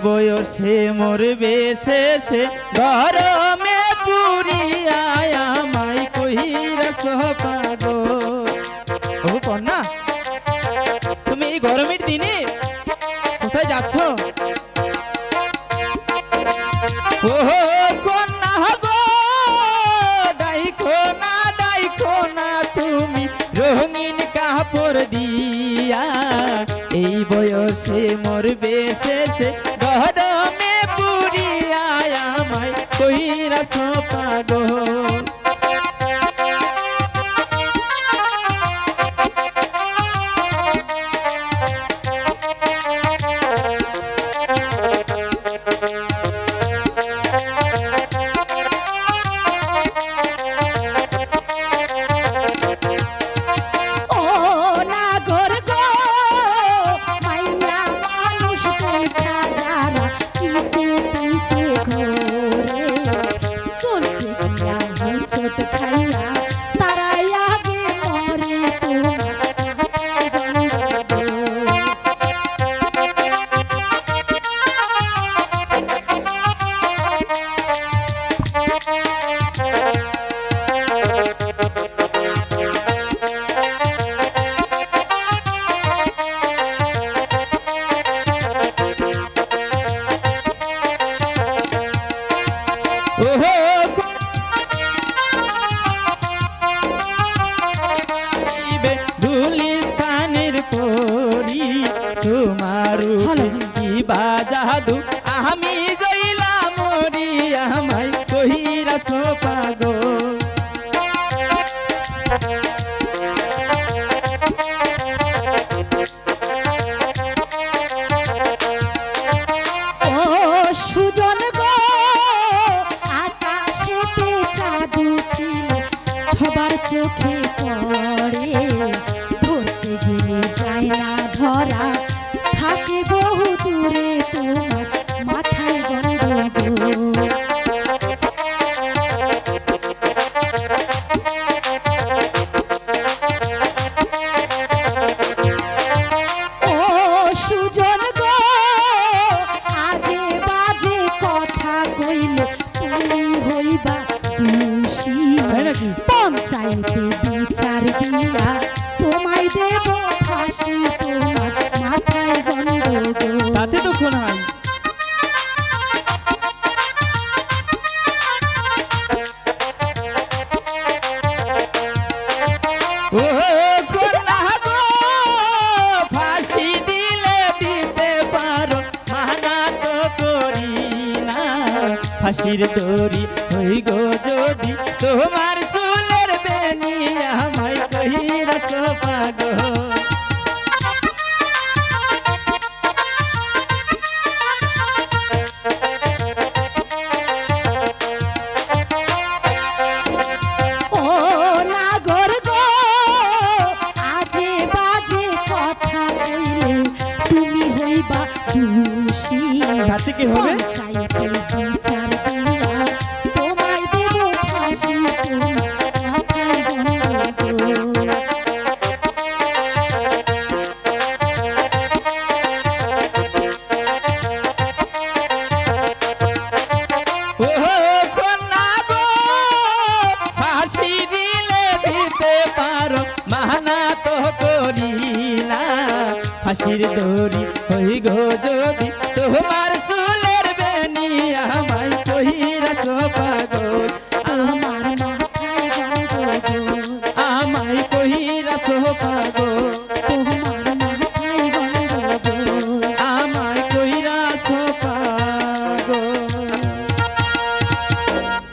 বয়সে মরবে শেষে গরমে পুরিয়া আমায় কহিরাছ পাগল। ও কন্যা, তুমি এই গরমের দিনে কোথায় যাচ্ছ? ও কন্যা গো, ডাইখো না তুমি রঙিন কাপড় দিয়া, এই বয়সে মরবে শেষে গরমে পুরিয়া আমায় কহিরাছ পাগল। গুলিস্তানের পরি তোমার কি বাজাদু, আমি জইলা মরি আমায় কহিরাছ পাগল। ও সুজন গো, আকাশেতে চাঁদ উঠিলে সবার চোখে পড়ে, ধরতে গেলে যায় না ধরা, থাকে বহু দূরে তোমার মাথায় গন্ডগোল। ও সুজন গো, আজে বাজে কথা কইলে তুমি হইবা দোষী, পঞ্চায়েতে বিচার দিয়া তোমায় দেব ফাঁসি, তোমার মাথায় গন্ডগোল। তাতে দুঃখ নাই। ও কন্যা গো, ফাঁসি দিলে দিতে পারো, মানা তো করি না। ফাঁসির দড়ি হই গো যদি তোমার চুলের বেনি, আমায় কহিরাছ পাগল। ও নাগর গো, আজে বাজে কথা কইলে তুমি হইবা দোষী, তাতে কি হবে? পঞ্চায়েতে বিচার দিয়া তোমায় দেব ফাঁসি, তোমার মাথায় গন্ডগোল। ও কন্যা গো, ফাঁসি দিলে দিতে পারো, মানা তো করি না। ফাঁসির দড়ি হই গো যদি তোমার চুলের বেনি, আমায় কহিরাছ পাগল।